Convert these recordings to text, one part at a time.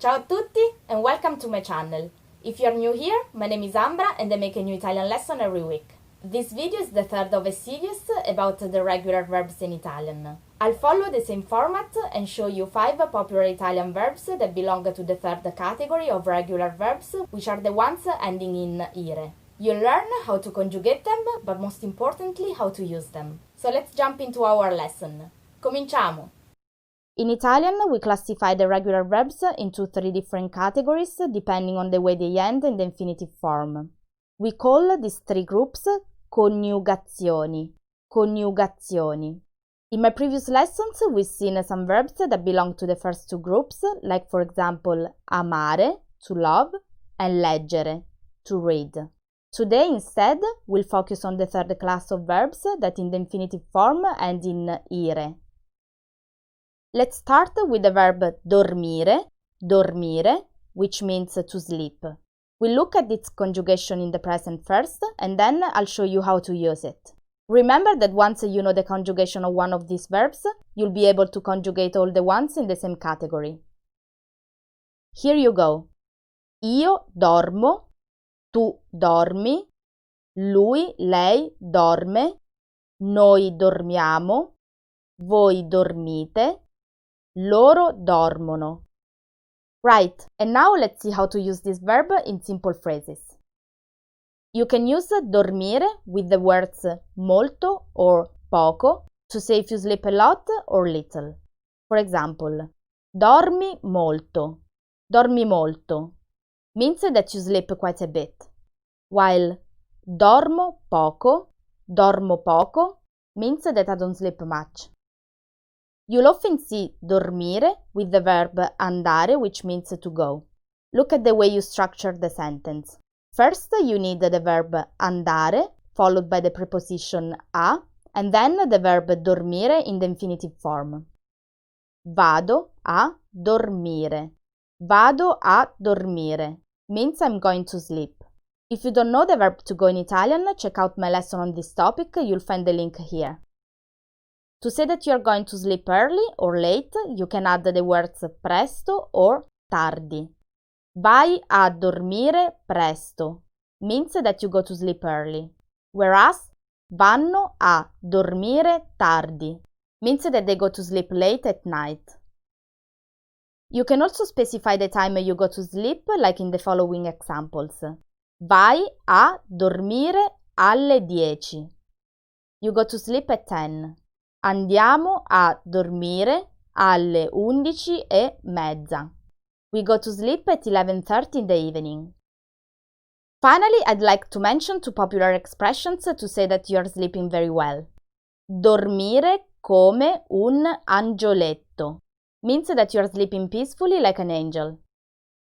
Ciao a tutti and welcome to my channel. If you're new here, my name is Ambra and I make a new Italian lesson every week. This video is the third of a series about the regular verbs in Italian. I'll follow the same format and show you 5 popular Italian verbs that belong to the third category of regular verbs, which are the ones ending in IRE. You'll learn how to conjugate them, but most importantly, how to use them. So let's jump into our lesson. Cominciamo! In Italian, we classify the regular verbs into 3 different categories depending on the way they end in the infinitive form. We call these 3 groups coniugazioni. Coniugazioni. In my previous lessons, we've seen some verbs that belong to the first 2 groups, like for example amare, to love, and leggere, to read. Today, instead, we'll focus on the third class of verbs that in the infinitive form end in ire. Let's start with the verb dormire, dormire, which means to sleep. We'll look at its conjugation in the present first, and then I'll show you how to use it. Remember that once you know the conjugation of one of these verbs, you'll be able to conjugate all the ones in the same category. Here you go. Io dormo, tu dormi, lui, lei dorme, noi dormiamo, voi dormite, loro dormono. Right, and now let's see how to use this verb in simple phrases. You can use dormire with the words molto or poco to say if you sleep a lot or little. For example, dormi molto, dormi molto means that you sleep quite a bit, while dormo poco means that I don't sleep much. You'll often see dormire with the verb andare, which means to go. Look at the way you structure the sentence. First, you need the verb andare, followed by the preposition a, and then the verb dormire in the infinitive form. Vado a dormire. Vado a dormire means I'm going to sleep. If you don't know the verb to go in Italian, check out my lesson on this topic, you'll find the link here. To say that you are going to sleep early or late, you can add the words presto or tardi. Vai a dormire presto means that you go to sleep early, whereas vanno a dormire tardi means that they go to sleep late at night. You can also specify the time you go to sleep, like in the following examples. Vai a dormire alle 10. You go to sleep at 10. Andiamo a dormire alle 11:30. We go to sleep at 11:30 in the evening. Finally, I'd like to mention 2 popular expressions to say that you are sleeping very well. Dormire come un angioletto means that you are sleeping peacefully like an angel.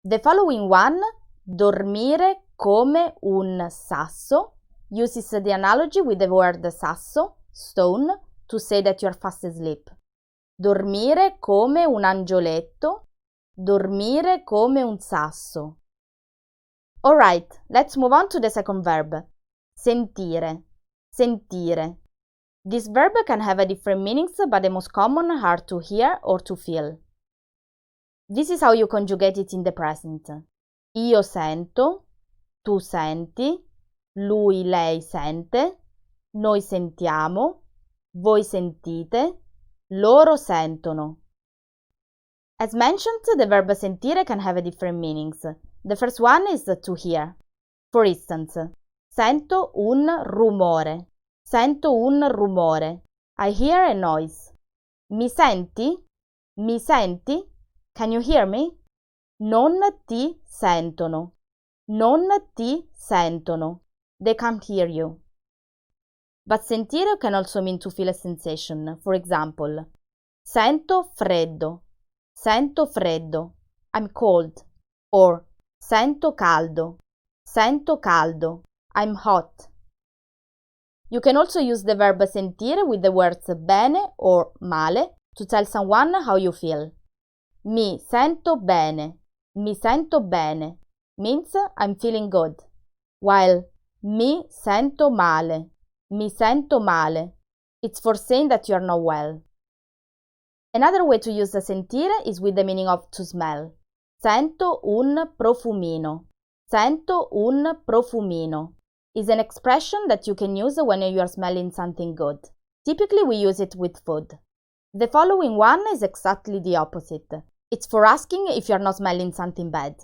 The following one, dormire come un sasso, uses the analogy with the word sasso, stone, to say that you are fast asleep. Dormire come un angioletto, dormire come un sasso. Alright, let's move on to the second verb. Sentire. Sentire. This verb can have different meanings, but the most common are to hear or to feel. This is how you conjugate it in the present. Io sento, tu senti, lui, lei sente, noi sentiamo, voi sentite, loro sentono. As mentioned, the verb sentire can have different meanings. The first one is to hear. For instance, sento un rumore. Sento un rumore. I hear a noise. Mi senti? Mi senti? Can you hear me? Non ti sentono. Non ti sentono. They can't hear you. But sentire can also mean to feel a sensation. For example, sento freddo. Sento freddo. I'm cold. Or sento caldo. Sento caldo. I'm hot. You can also use the verb sentire with the words bene or male to tell someone how you feel. Mi sento bene. Mi sento bene means I'm feeling good, while mi sento male. Mi sento male. It's for saying that you are not well. Another way to use the sentire is with the meaning of to smell. Sento un profumino. Sento un profumino is an expression that you can use when you are smelling something good. Typically, we use it with food. The following one is exactly the opposite. It's for asking if you are not smelling something bad.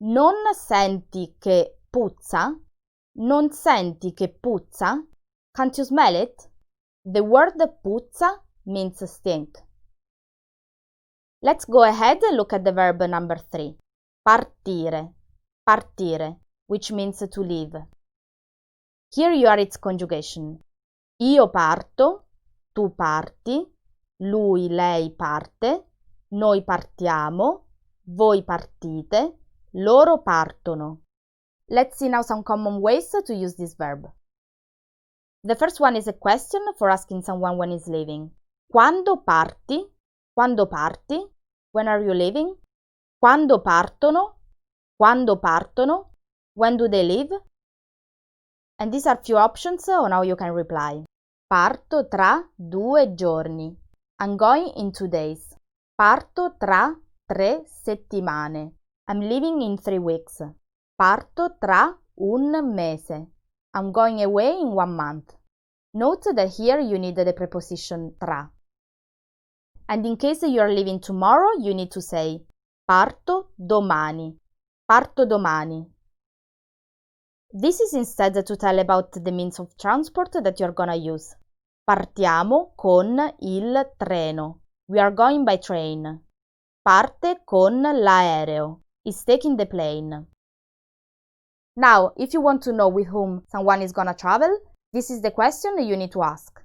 Non senti che puzza? Non senti che puzza? Can't you smell it? The word puzza means stink. Let's go ahead and look at the verb number 3. Partire. Partire, which means to leave. Here you are its conjugation. Io parto, tu parti, lui, lei parte, noi partiamo, voi partite, loro partono. Let's see now some common ways to use this verb. The first one is a question for asking someone when is leaving. Quando parti? Quando parti? When are you leaving? Quando partono? Quando partono? When do they leave? And these are few options on how you can reply. Parto tra 2 giorni. I'm going in 2 days. Parto tra 3 settimane. I'm leaving in 3 weeks. Parto tra un mese. I'm going away in 1 month. Note that here you need the preposition tra. And in case you are leaving tomorrow, you need to say parto domani. Parto domani. This is instead to tell about the means of transport that you're gonna use. Partiamo con il treno. We are going by train. Parte con l'aereo. Is taking the plane. Now, if you want to know with whom someone is gonna travel, this is the question you need to ask.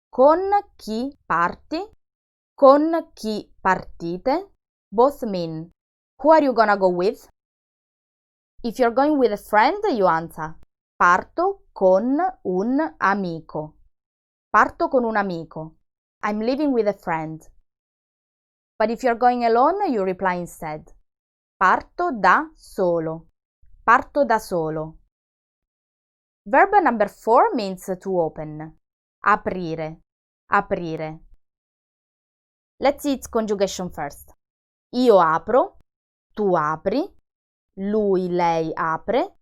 Con chi parti? Con chi partite? Both mean, who are you gonna go with? If you're going with a friend, you answer, parto con un amico. Parto con un amico. I'm leaving with a friend. But if you're going alone, you reply instead, parto da solo. Parto da solo. Verb number 4 means to open. Aprire. Aprire. Let's see its conjugation first. Io apro, tu apri, lui, lei apre,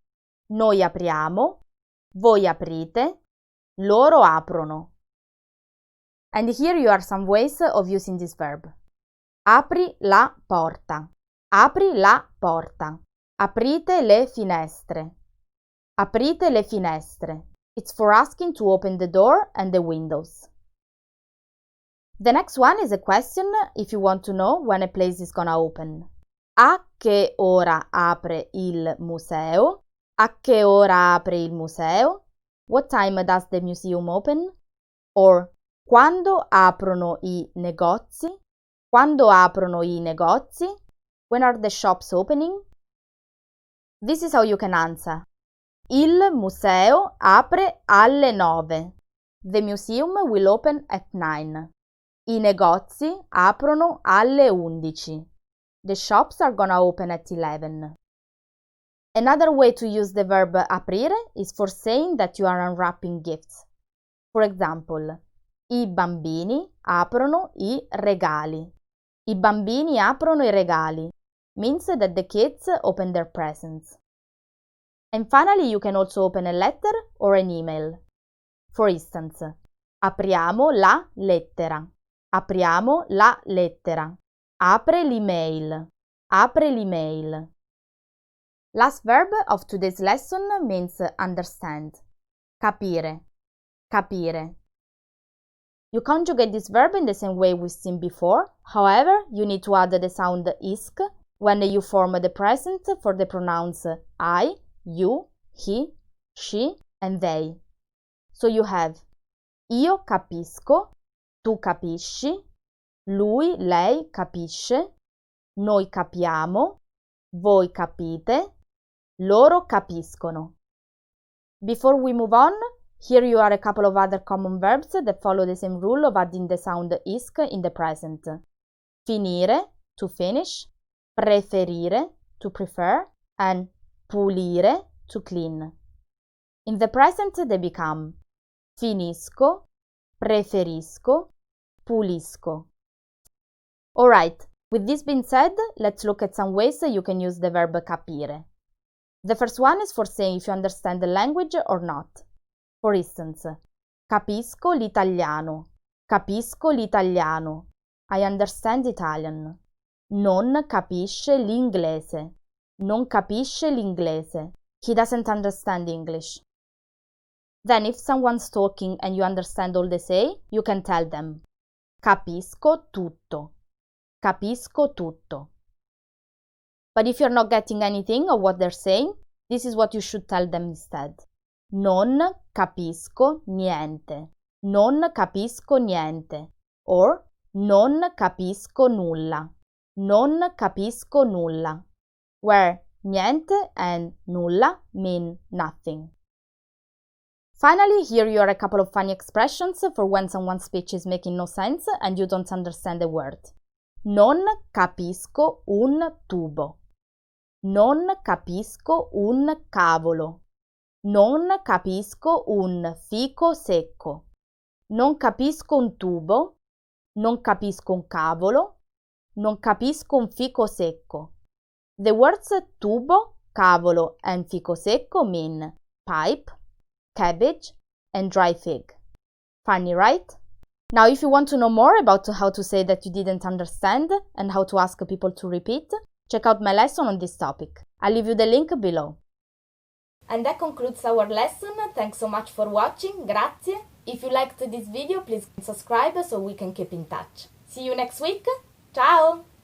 noi apriamo, voi aprite, loro aprono. And here you are some ways of using this verb. Apri la porta. Apri la porta. Aprite le finestre. Aprite le finestre. It's for asking to open the door and the windows. The next one is a question if you want to know when a place is gonna open. A che ora apre il museo? A che ora apre il museo? What time does the museum open? Or quando aprono i negozi? Quando aprono i negozi? When are the shops opening? This is how you can answer. Il museo apre alle 9. The museum will open at 9. I negozi aprono alle 11. The shops are gonna open at 11. Another way to use the verb aprire is for saying that you are unwrapping gifts. For example, i bambini aprono i regali. I bambini aprono i regali means that the kids open their presents. And finally, you can also open a letter or an email. For instance, apriamo la lettera. Apriamo la lettera. Apre l'email. Apre l'email. Last verb of today's lesson means understand. Capire. Capire. You conjugate this verb in the same way we've seen before. However, you need to add the sound isk when you form the present for the pronouns I, you, he, she, and they. So you have io capisco, tu capisci, lui, lei capisce, noi capiamo, voi capite, loro capiscono. Before we move on, here you are a couple of other common verbs that follow the same rule of adding the sound isk in the present. Finire, to finish, preferire, to prefer, and pulire, to clean. In the present they become finisco, preferisco, pulisco. Alright, With this being said, let's look at some ways you can use the verb capire. The first one is for saying if you understand the language or not. For instance, capisco l'italiano. Capisco l'italiano. I understand Italian. Non capisce l'inglese. Non capisce l'inglese. He doesn't understand English. Then if someone's talking and you understand all they say, you can tell them capisco tutto. Capisco tutto. But if you're not getting anything of what they're saying, this is what you should tell them instead. Non capisco niente. Non capisco niente. Or non capisco nulla. Non capisco nulla. Where niente and nulla mean nothing. Finally, here you are a couple of funny expressions for when someone's speech is making no sense and you don't understand the word. Non capisco un tubo. Non capisco un cavolo. Non capisco un fico secco. Non capisco un tubo. Non capisco un cavolo. Non capisco un fico secco. The words tubo, cavolo, and fico secco mean pipe, cabbage, and dry fig. Funny, right? Now, if you want to know more about how to say that you didn't understand and how to ask people to repeat, check out my lesson on this topic. I'll leave you the link below. And that concludes our lesson. Thanks so much for watching. Grazie. If you liked this video, please subscribe so we can keep in touch. See you next week. Ciao!